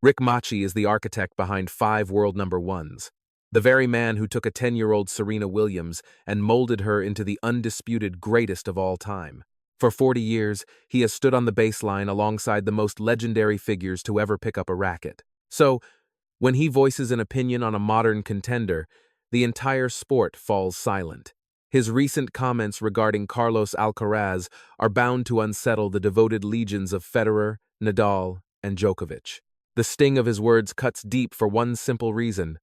Rick Macci is the architect behind 5 world number ones. The very man who took a 10-year-old Serena Williams and molded her into the undisputed greatest of all time. For 40 years, he has stood on the baseline alongside the most legendary figures to ever pick up a racket. So, when he voices an opinion on a modern contender, the entire sport falls silent. His recent comments regarding Carlos Alcaraz are bound to unsettle the devoted legions of Federer, Nadal, and Djokovic. The sting of his words cuts deep for one simple reason.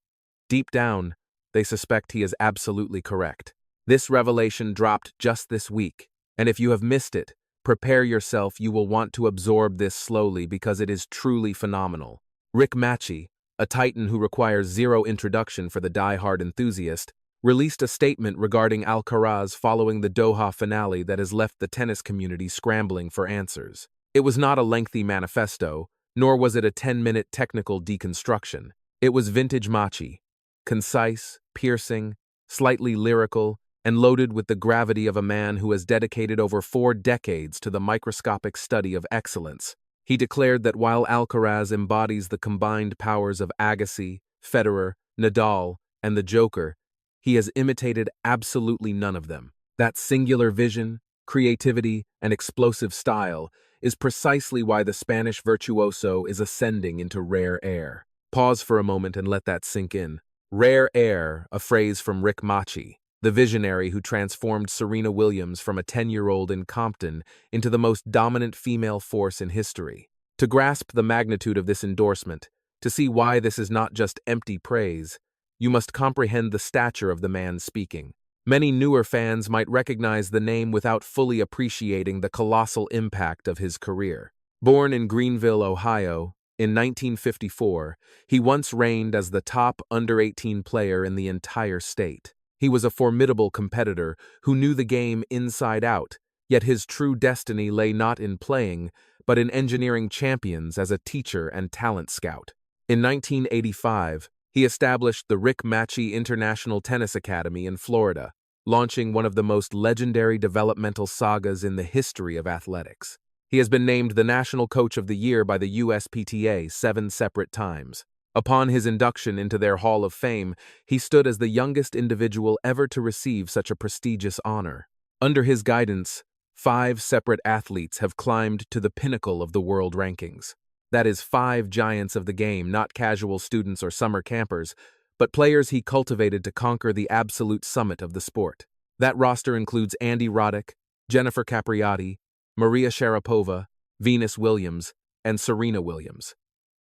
Deep down, they suspect he is absolutely correct. This revelation dropped just this week, and if you have missed it, prepare yourself, you will want to absorb this slowly because it is truly phenomenal. Rick Macci, a titan who requires zero introduction for the die-hard enthusiast, released a statement regarding Alcaraz following the Doha finale that has left the tennis community scrambling for answers. It was not a lengthy manifesto, nor was it a 10-minute technical deconstruction. It was vintage Macci, concise, piercing, slightly lyrical, and loaded with the gravity of a man who has dedicated over 4 decades to the microscopic study of excellence. He declared that while Alcaraz embodies the combined powers of Agassi, Federer, Nadal, and the Joker, he has imitated absolutely none of them. That singular vision, creativity, and explosive style is precisely why the Spanish virtuoso is ascending into rare air. Pause for a moment and let that sink in. Rare air, a phrase from Rick Macci, the visionary who transformed Serena Williams from a 10-year-old in Compton into the most dominant female force in history. To grasp the magnitude of this endorsement, to see why this is not just empty praise, you must comprehend the stature of the man speaking. Many newer fans might recognize the name without fully appreciating the colossal impact of his career. Born in Greenville, Ohio, in 1954, he once reigned as the top under-18 player in the entire state. He was a formidable competitor who knew the game inside out, yet his true destiny lay not in playing, but in engineering champions as a teacher and talent scout. In 1985, he established the Rick Macci International Tennis Academy in Florida, launching one of the most legendary developmental sagas in the history of athletics. He has been named the National Coach of the Year by the USPTA 7 separate times. Upon his induction into their Hall of Fame, he stood as the youngest individual ever to receive such a prestigious honor. Under his guidance, 5 separate athletes have climbed to the pinnacle of the world rankings. That is 5 giants of the game, not casual students or summer campers, but players he cultivated to conquer the absolute summit of the sport. That roster includes Andy Roddick, Jennifer Capriati, Maria Sharapova, Venus Williams, and Serena Williams.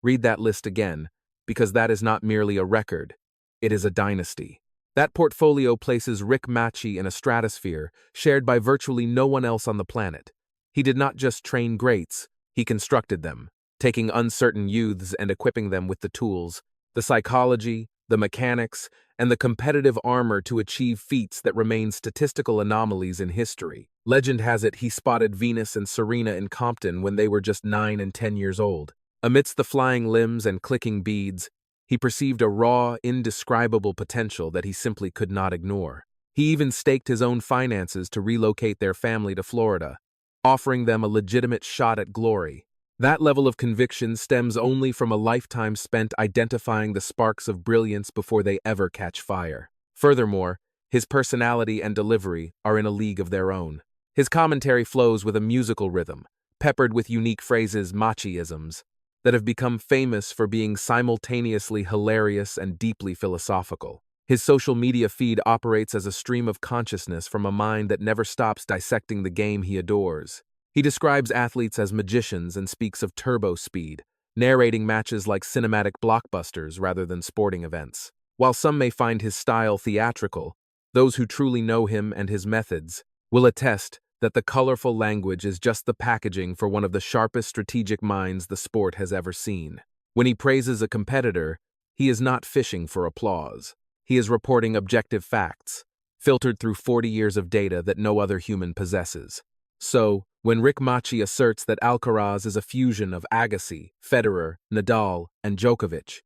Read that list again, because that is not merely a record, it is a dynasty. That portfolio places Rick Macci in a stratosphere shared by virtually no one else on the planet. He did not just train greats, he constructed them, taking uncertain youths and equipping them with the tools, the psychology, the mechanics, and the competitive armor to achieve feats that remain statistical anomalies in history. Legend has it he spotted Venus and Serena in Compton when they were just 9 and 10 years old. Amidst the flying limbs and clicking beads, he perceived a raw, indescribable potential that he simply could not ignore. He even staked his own finances to relocate their family to Florida, offering them a legitimate shot at glory. That level of conviction stems only from a lifetime spent identifying the sparks of brilliance before they ever catch fire. Furthermore, his personality and delivery are in a league of their own. His commentary flows with a musical rhythm, peppered with unique phrases, Macciisms, that have become famous for being simultaneously hilarious and deeply philosophical. His social media feed operates as a stream of consciousness from a mind that never stops dissecting the game he adores. He describes athletes as magicians and speaks of turbo speed, narrating matches like cinematic blockbusters rather than sporting events. While some may find his style theatrical, those who truly know him and his methods will attest that the colorful language is just the packaging for one of the sharpest strategic minds the sport has ever seen. When he praises a competitor, he is not fishing for applause. He is reporting objective facts, filtered through 40 years of data that no other human possesses. So, when Rick Macci asserts that Alcaraz is a fusion of Agassi, Federer, Nadal, and Djokovic,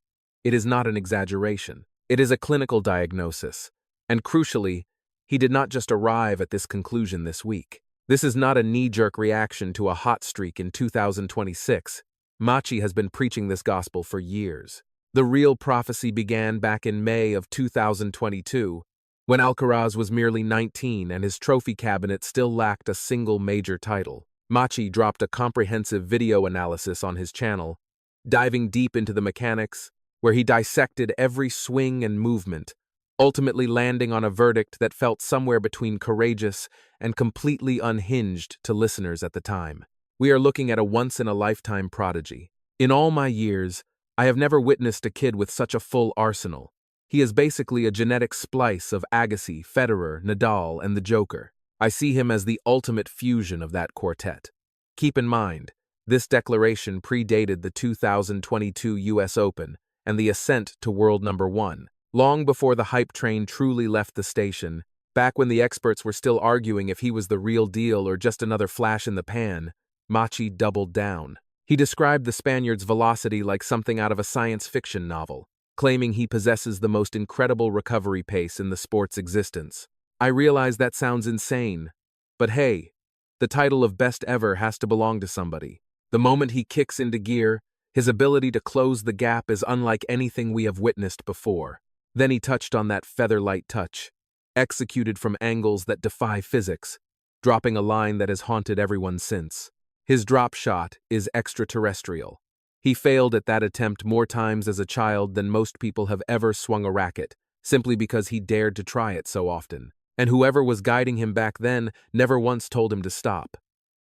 it is not an exaggeration. It is a clinical diagnosis. And crucially, he did not just arrive at this conclusion this week. This is not a knee-jerk reaction to a hot streak in 2026. Macci has been preaching this gospel for years. The real prophecy began back in May of 2022, when Alcaraz was merely 19 and his trophy cabinet still lacked a single major title. Macci dropped a comprehensive video analysis on his channel, diving deep into the mechanics, where he dissected every swing and movement, ultimately landing on a verdict that felt somewhere between courageous and completely unhinged to listeners at the time. We are looking at a once-in-a-lifetime prodigy. In all my years, I have never witnessed a kid with such a full arsenal. He is basically a genetic splice of Agassi, Federer, Nadal, and the Joker. I see him as the ultimate fusion of that quartet. Keep in mind, this declaration predated the 2022 US Open and the ascent to world number one. Long before the hype train truly left the station, back when the experts were still arguing if he was the real deal or just another flash in the pan, Macci doubled down. He described the Spaniard's velocity like something out of a science fiction novel, claiming he possesses the most incredible recovery pace in the sport's existence. I realize that sounds insane, but hey, the title of best ever has to belong to somebody. The moment he kicks into gear, his ability to close the gap is unlike anything we have witnessed before. Then he touched on that feather-light touch, executed from angles that defy physics, dropping a line that has haunted everyone since. His drop shot is extraterrestrial. He failed at that attempt more times as a child than most people have ever swung a racket, simply because he dared to try it so often. And whoever was guiding him back then never once told him to stop.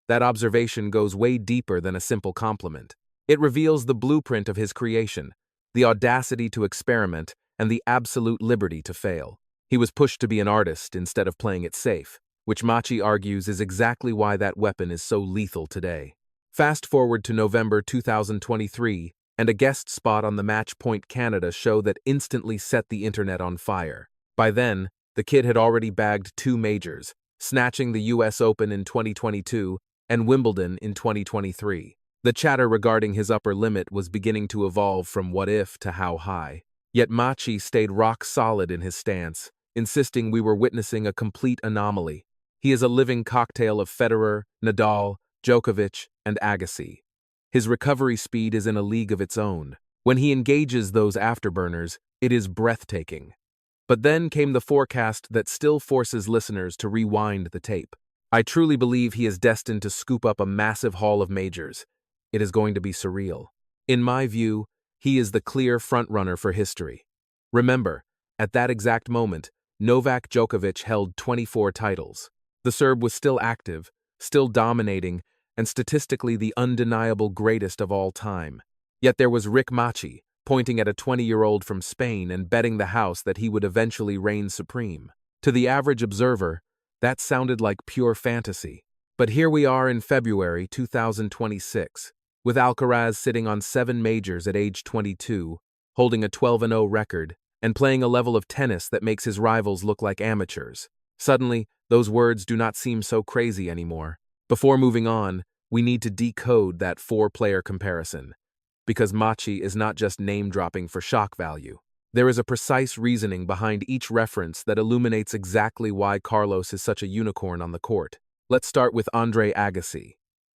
That observation goes way deeper than a simple compliment. It reveals the blueprint of his creation, the audacity to experiment, and the absolute liberty to fail. He was pushed to be an artist instead of playing it safe, which Macci argues is exactly why that weapon is so lethal today. Fast forward to November 2023, and a guest spot on the Match Point Canada show that instantly set the internet on fire. By then, the kid had already bagged 2 majors, snatching the US Open in 2022 and Wimbledon in 2023. The chatter regarding his upper limit was beginning to evolve from what if to how high. Yet Macci stayed rock solid in his stance, insisting we were witnessing a complete anomaly. He is a living cocktail of Federer, Nadal, Djokovic, and Agassi. His recovery speed is in a league of its own. When he engages those afterburners, it is breathtaking. But then came the forecast that still forces listeners to rewind the tape. I truly believe he is destined to scoop up a massive haul of majors. It is going to be surreal. In my view, he is the clear frontrunner for history. Remember, at that exact moment, Novak Djokovic held 24 titles. The Serb was still active, still dominating, and statistically the undeniable greatest of all time. Yet there was Rick Macci, pointing at a 20-year-old from Spain and betting the house that he would eventually reign supreme. To the average observer, that sounded like pure fantasy. But here we are in February 2026, with Alcaraz sitting on 7 majors at age 22, holding a 12-0 record, and playing a level of tennis that makes his rivals look like amateurs. Suddenly, those words do not seem so crazy anymore. Before moving on, we need to decode that 4-player comparison, because Macci is not just name-dropping for shock value. There is a precise reasoning behind each reference that illuminates exactly why Carlos is such a unicorn on the court. Let's start with Andre Agassi,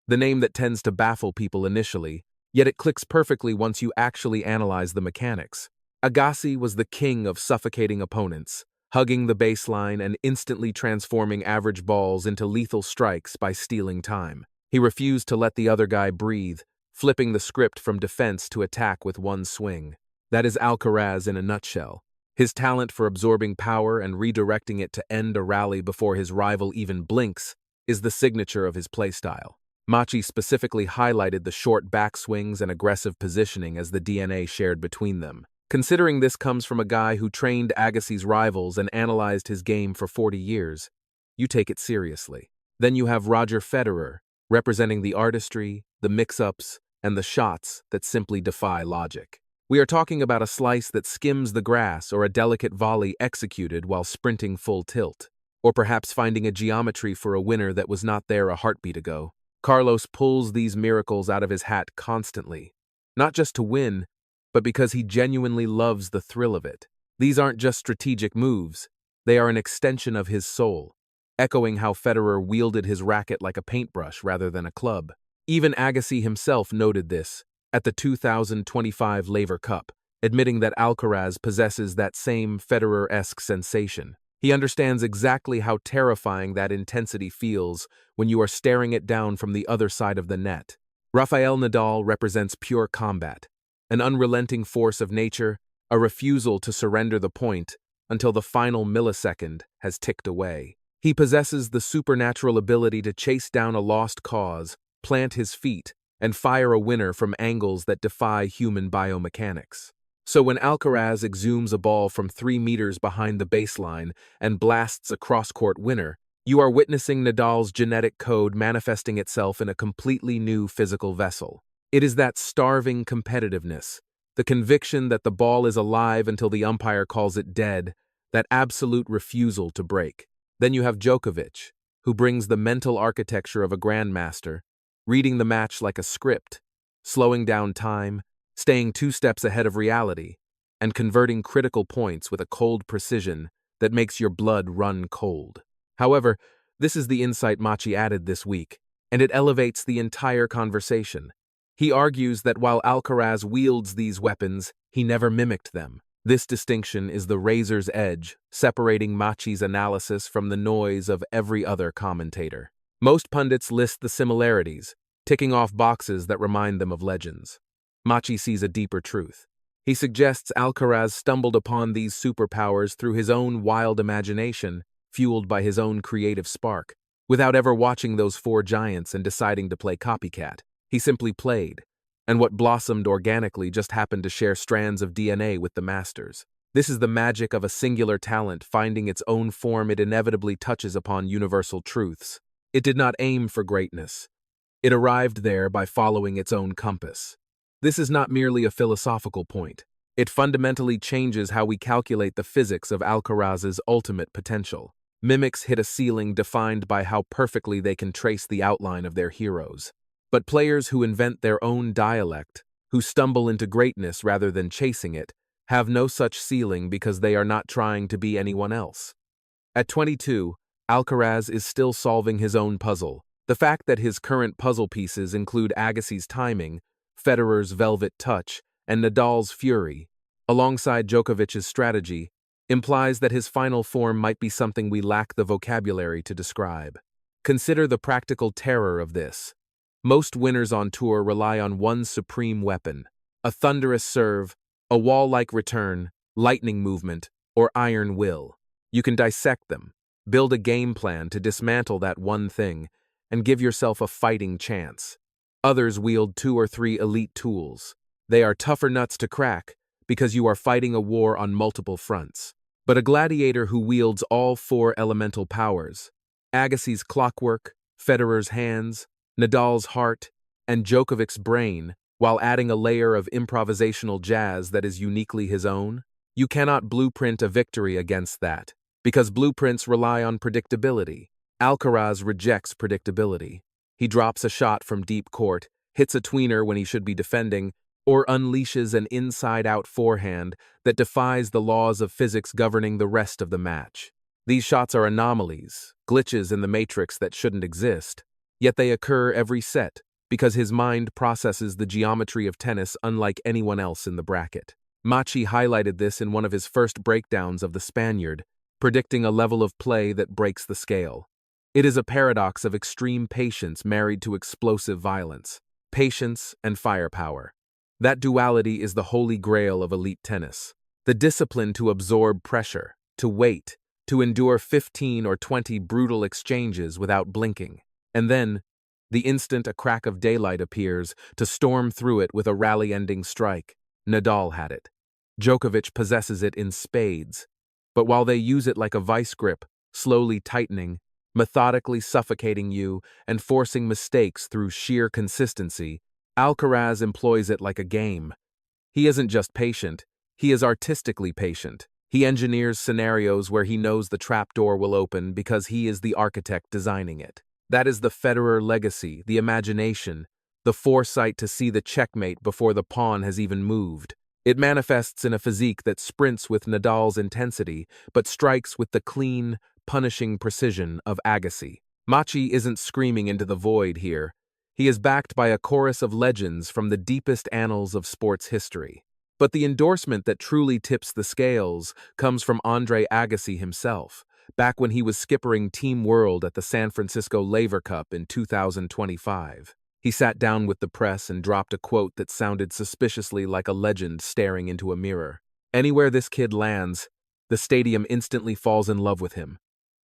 the name that tends to baffle people initially, yet it clicks perfectly once you actually analyze the mechanics. Agassi was the king of suffocating opponents, hugging the baseline and instantly transforming average balls into lethal strikes by stealing time. He refused to let the other guy breathe, flipping the script from defense to attack with one swing. That is Alcaraz in a nutshell. His talent for absorbing power and redirecting it to end a rally before his rival even blinks is the signature of his playstyle. Macci specifically highlighted the short backswings and aggressive positioning as the DNA shared between them. Considering this comes from a guy who trained Agassi's rivals and analyzed his game for 40 years, you take it seriously. Then you have Roger Federer, representing the artistry, the mix-ups, and the shots that simply defy logic. We are talking about a slice that skims the grass or a delicate volley executed while sprinting full tilt, or perhaps finding a geometry for a winner that was not there a heartbeat ago. Carlos pulls these miracles out of his hat constantly, not just to win, but because he genuinely loves the thrill of it. These aren't just strategic moves, they are an extension of his soul, echoing how Federer wielded his racket like a paintbrush rather than a club. Even Agassi himself noted this, at the 2025 Laver Cup, admitting that Alcaraz possesses that same Federer-esque sensation. He understands exactly how terrifying that intensity feels when you are staring it down from the other side of the net. Rafael Nadal represents pure combat, an unrelenting force of nature, a refusal to surrender the point until the final millisecond has ticked away. He possesses the supernatural ability to chase down a lost cause, plant his feet, and fire a winner from angles that defy human biomechanics. So when Alcaraz exhumes a ball from 3 meters behind the baseline and blasts a cross-court winner, you are witnessing Nadal's genetic code manifesting itself in a completely new physical vessel. It is that starving competitiveness, the conviction that the ball is alive until the umpire calls it dead, that absolute refusal to break. Then you have Djokovic, who brings the mental architecture of a grandmaster, reading the match like a script, slowing down time, staying 2 steps ahead of reality, and converting critical points with a cold precision that makes your blood run cold. However, this is the insight Macci added this week, and it elevates the entire conversation. He argues that while Alcaraz wields these weapons, he never mimicked them. This distinction is the razor's edge, separating Macci's analysis from the noise of every other commentator. Most pundits list the similarities, ticking off boxes that remind them of legends. Macci sees a deeper truth. He suggests Alcaraz stumbled upon these superpowers through his own wild imagination, fueled by his own creative spark. Without ever watching those 4 giants and deciding to play copycat, he simply played, and what blossomed organically just happened to share strands of DNA with the masters. This is the magic of a singular talent finding its own form. It inevitably touches upon universal truths. It did not aim for greatness. It arrived there by following its own compass. This is not merely a philosophical point. It fundamentally changes how we calculate the physics of Alcaraz's ultimate potential. Mimics hit a ceiling defined by how perfectly they can trace the outline of their heroes. But players who invent their own dialect, who stumble into greatness rather than chasing it, have no such ceiling because they are not trying to be anyone else. At 22, Alcaraz is still solving his own puzzle. The fact that his current puzzle pieces include Agassi's timing, Federer's velvet touch, and Nadal's fury, alongside Djokovic's strategy, implies that his final form might be something we lack the vocabulary to describe. Consider the practical terror of this. Most winners on tour rely on one supreme weapon: a thunderous serve, a wall-like return, lightning movement, or iron will. You can dissect them, build a game plan to dismantle that one thing, and give yourself a fighting chance. Others wield 2 or 3 elite tools. They are tougher nuts to crack because you are fighting a war on multiple fronts. But a gladiator who wields all 4 elemental powers, Agassi's clockwork, Federer's hands, Nadal's heart, and Djokovic's brain, while adding a layer of improvisational jazz that is uniquely his own, you cannot blueprint a victory against that, because blueprints rely on predictability. Alcaraz rejects predictability. He drops a shot from deep court, hits a tweener when he should be defending, or unleashes an inside-out forehand that defies the laws of physics governing the rest of the match. These shots are anomalies, glitches in the matrix that shouldn't exist, yet they occur every set because his mind processes the geometry of tennis unlike anyone else in the bracket. Macci highlighted this in one of his first breakdowns of the Spaniard, predicting a level of play that breaks the scale. It is a paradox of extreme patience married to explosive violence, patience and firepower. That duality is the holy grail of elite tennis. The discipline to absorb pressure, to wait, to endure 15 or 20 brutal exchanges without blinking. And then, the instant a crack of daylight appears, to storm through it with a rally-ending strike. Nadal had it. Djokovic possesses it in spades. But while they use it like a vice grip, slowly tightening, methodically suffocating you, and forcing mistakes through sheer consistency, Alcaraz employs it like a game. He isn't just patient, he is artistically patient. He engineers scenarios where he knows the trapdoor will open because he is the architect designing it. That is the Federer legacy, the imagination, the foresight to see the checkmate before the pawn has even moved. It manifests in a physique that sprints with Nadal's intensity, but strikes with the clean, punishing precision of Agassi. Macci isn't screaming into the void here. He is backed by a chorus of legends from the deepest annals of sports history. But the endorsement that truly tips the scales comes from Andre Agassi himself, back when he was skippering Team World at the San Francisco Laver Cup in 2025. He sat down with the press and dropped a quote that sounded suspiciously like a legend staring into a mirror. Anywhere this kid lands, the stadium instantly falls in love with him.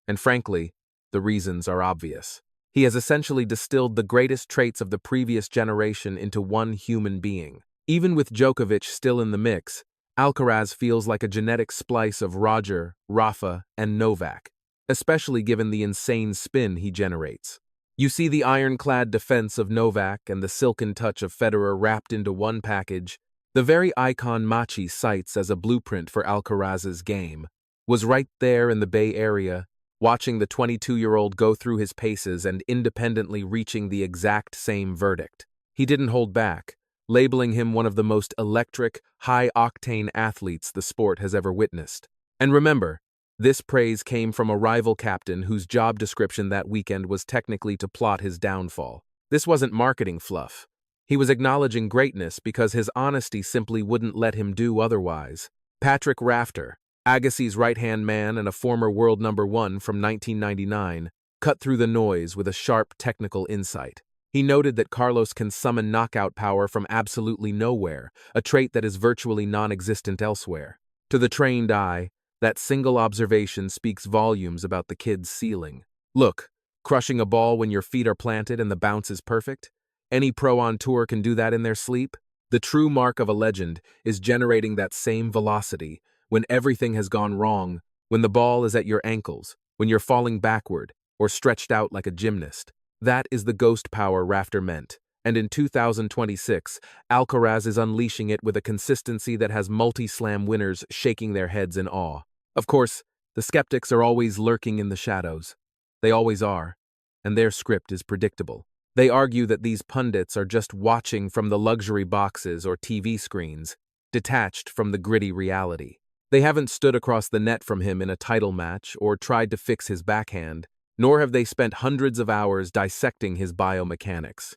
And frankly, the reasons are obvious. He has essentially distilled the greatest traits of the previous generation into one human being. Even with Djokovic still in the mix, Alcaraz feels like a genetic splice of Roger, Rafa, and Novak, especially given the insane spin he generates. You see the ironclad defense of Novak and the silken touch of Federer wrapped into one package. The very icon Macci cites as a blueprint for Alcaraz's game was right there in the Bay Area, watching the 22-year-old go through his paces and independently reaching the exact same verdict. He didn't hold back, labeling him one of the most electric, high-octane athletes the sport has ever witnessed. And remember, this praise came from a rival captain whose job description that weekend was technically to plot his downfall. This wasn't marketing fluff. He was acknowledging greatness because his honesty simply wouldn't let him do otherwise. Patrick Rafter, Agassi's right-hand man and a former world number one from 1999, cut through the noise with a sharp technical insight. He noted that Carlos can summon knockout power from absolutely nowhere, a trait that is virtually non-existent elsewhere. To the trained eye, that single observation speaks volumes about the kid's ceiling. Look, crushing a ball when your feet are planted and the bounce is perfect? Any pro on tour can do that in their sleep. The true mark of a legend is generating that same velocity when everything has gone wrong, when the ball is at your ankles, when you're falling backward, or stretched out like a gymnast. That is the ghost power Rafter meant, and in 2026, Alcaraz is unleashing it with a consistency that has multi-slam winners shaking their heads in awe. Of course, the skeptics are always lurking in the shadows. They always are, and their script is predictable. They argue that these pundits are just watching from the luxury boxes or TV screens, detached from the gritty reality. They haven't stood across the net from him in a title match or tried to fix his backhand, nor have they spent hundreds of hours dissecting his biomechanics.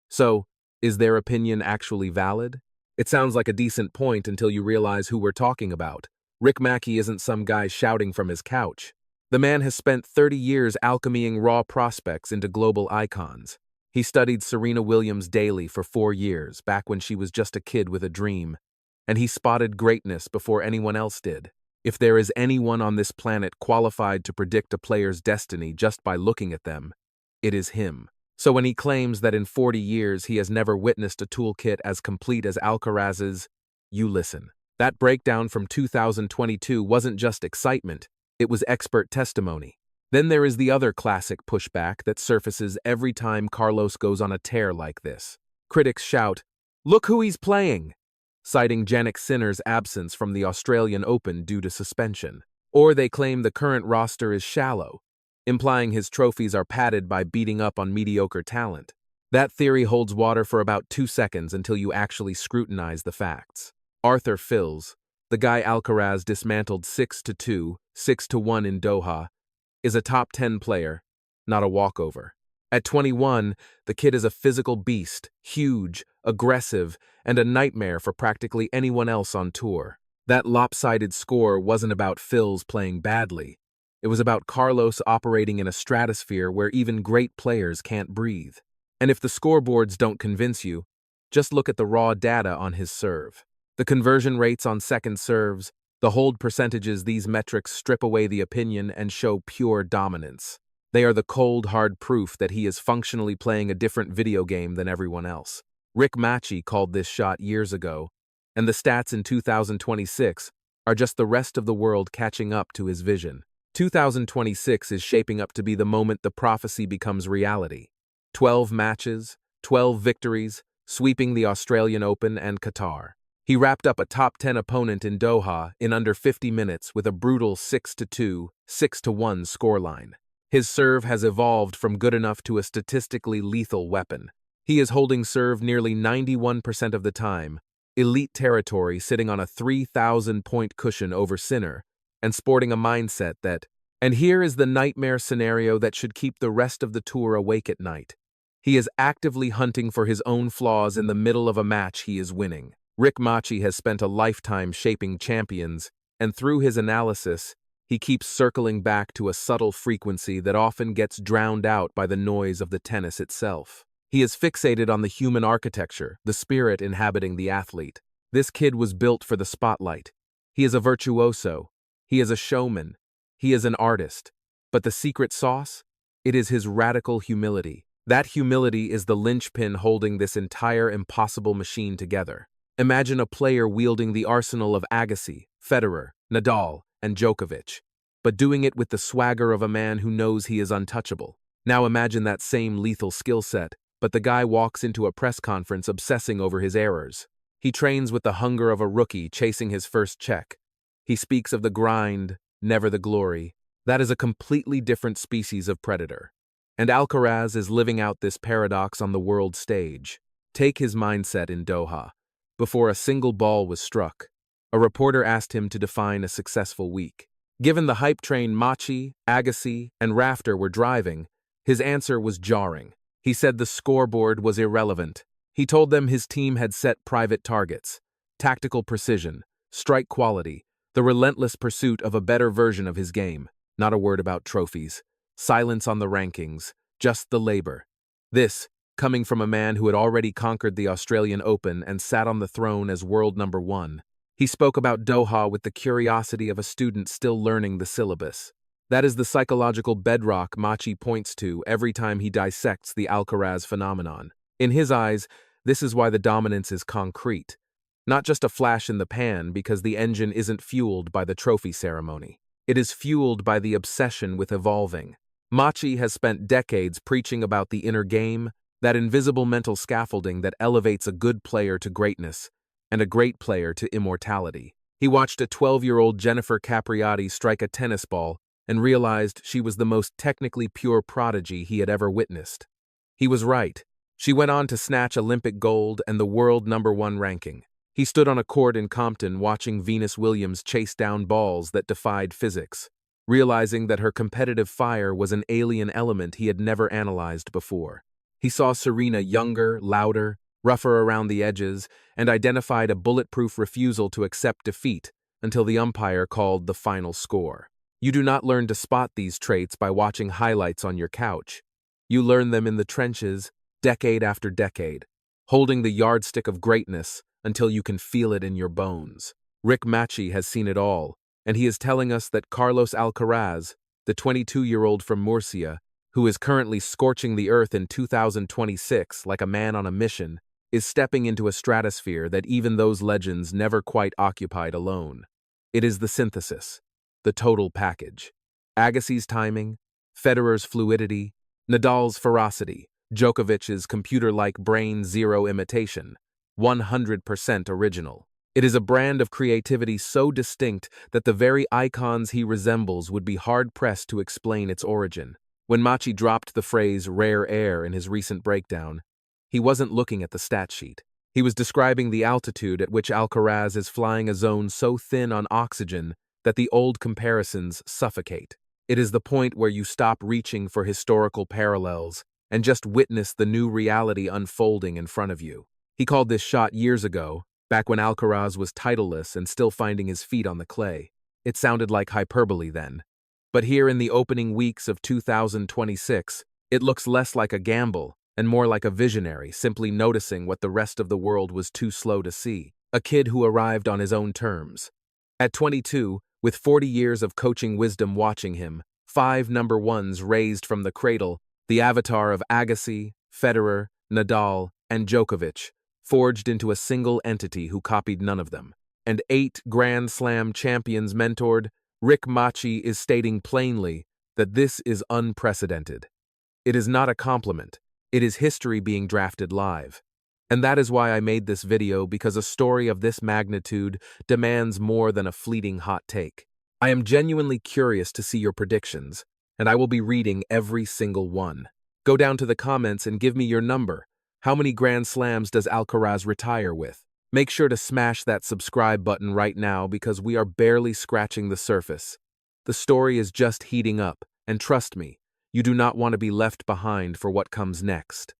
So, is their opinion actually valid? It sounds like a decent point until you realize who we're talking about. Rick Macci isn't some guy shouting from his couch. The man has spent 30 years alchemying raw prospects into global icons. He studied Serena Williams daily for 4 years, back when she was just a kid with a dream. And he spotted greatness before anyone else did. If there is anyone on this planet qualified to predict a player's destiny just by looking at them, it is him. So when he claims that in 40 years he has never witnessed a toolkit as complete as Alcaraz's, you listen. That breakdown from 2022 wasn't just excitement, it was expert testimony. Then there is the other classic pushback that surfaces every time Carlos goes on a tear like this. Critics shout, "Look who he's playing!" citing Jannik Sinner's absence from the Australian Open due to suspension. Or they claim the current roster is shallow, implying his trophies are padded by beating up on mediocre talent. That theory holds water for about 2 seconds until you actually scrutinize the facts. Arthur Fils, the guy Alcaraz dismantled 6-2, 6-1 in Doha, is a top 10 player, not a walkover. At 21, the kid is a physical beast, huge, aggressive, and a nightmare for practically anyone else on tour. That lopsided score wasn't about Fils playing badly. It was about Carlos operating in a stratosphere where even great players can't breathe. And if the scoreboards don't convince you, just look at the raw data on his serve. The conversion rates on second serves, the hold percentages, these metrics strip away the opinion and show pure dominance. They are the cold, hard proof that he is functionally playing a different video game than everyone else. Rick Macci called this shot years ago, and the stats in 2026 are just the rest of the world catching up to his vision. 2026 is shaping up to be the moment the prophecy becomes reality. 12 matches, 12 victories, sweeping the Australian Open and Qatar. He wrapped up a top 10 opponent in Doha in under 50 minutes with a brutal 6-2, 6-1 scoreline. His serve has evolved from good enough to a statistically lethal weapon. He is holding serve nearly 91% of the time, elite territory, sitting on a 3,000-point cushion over Sinner, and sporting a mindset that, and here is the nightmare scenario that should keep the rest of the tour awake at night. He is actively hunting for his own flaws in the middle of a match he is winning. Rick Macci has spent a lifetime shaping champions, and through his analysis, he keeps circling back to a subtle frequency that often gets drowned out by the noise of the tennis itself. He is fixated on the human architecture, the spirit inhabiting the athlete. This kid was built for the spotlight. He is a virtuoso. He is a showman. He is an artist. But the secret sauce? It is his radical humility. That humility is the linchpin holding this entire impossible machine together. Imagine a player wielding the arsenal of Agassi, Federer, Nadal, and Djokovic, but doing it with the swagger of a man who knows he is untouchable. Now imagine that same lethal skill set, but the guy walks into a press conference obsessing over his errors. He trains with the hunger of a rookie chasing his first check. He speaks of the grind, never the glory. That is a completely different species of predator. And Alcaraz is living out this paradox on the world stage. Take his mindset in Doha. Before a single ball was struck, a reporter asked him to define a successful week. Given the hype train Macci, Agassi, and Rafter were driving, his answer was jarring. He said the scoreboard was irrelevant. He told them his team had set private targets, tactical precision, strike quality, the relentless pursuit of a better version of his game. Not a word about trophies. Silence on the rankings, just the labor. This, coming from a man who had already conquered the Australian Open and sat on the throne as world number one. He spoke about Doha with the curiosity of a student still learning the syllabus. That is the psychological bedrock Macci points to every time he dissects the Alcaraz phenomenon. In his eyes, this is why the dominance is concrete. Not just a flash in the pan because the engine isn't fueled by the trophy ceremony. It is fueled by the obsession with evolving. Macci has spent decades preaching about the inner game, that invisible mental scaffolding that elevates a good player to greatness and a great player to immortality. He watched a 12-year-old Jennifer Capriati strike a tennis ball and realized she was the most technically pure prodigy he had ever witnessed. He was right. She went on to snatch Olympic gold and the world #1 ranking. He stood on a court in Compton watching Venus Williams chase down balls that defied physics, realizing that her competitive fire was an alien element he had never analyzed before. He saw Serena younger, louder, rougher around the edges, and identified a bulletproof refusal to accept defeat until the umpire called the final score. You do not learn to spot these traits by watching highlights on your couch. You learn them in the trenches, decade after decade, holding the yardstick of greatness until you can feel it in your bones. Rick Macci has seen it all, and he is telling us that Carlos Alcaraz, the 22-year-old from Murcia, who is currently scorching the earth in 2026 like a man on a mission, is stepping into a stratosphere that even those legends never quite occupied alone. It is the synthesis, the total package. Agassi's timing, Federer's fluidity, Nadal's ferocity, Djokovic's computer-like brain zero imitation, 100% original. It is a brand of creativity so distinct that the very icons he resembles would be hard-pressed to explain its origin. When Macci dropped the phrase rare air in his recent breakdown, he wasn't looking at the stat sheet. He was describing the altitude at which Alcaraz is flying a zone so thin on oxygen that the old comparisons suffocate. It is the point where you stop reaching for historical parallels and just witness the new reality unfolding in front of you. He called this shot years ago, back when Alcaraz was titleless and still finding his feet on the clay. It sounded like hyperbole then. But here in the opening weeks of 2026, it looks less like a gamble and more like a visionary simply noticing what the rest of the world was too slow to see. A kid who arrived on his own terms. At 22, with 40 years of coaching wisdom watching him, 5 number ones raised from the cradle, the avatar of Agassi, Federer, Nadal, and Djokovic, forged into a single entity who copied none of them. And 8 Grand Slam champions mentored, Rick Macci is stating plainly that this is unprecedented. It is not a compliment. It is history being drafted live. And that is why I made this video, because a story of this magnitude demands more than a fleeting hot take. I am genuinely curious to see your predictions, and I will be reading every single one. Go down to the comments and give me your number. How many Grand Slams does Alcaraz retire with? Make sure to smash that subscribe button right now because we are barely scratching the surface. The story is just heating up, and trust me, you do not want to be left behind for what comes next.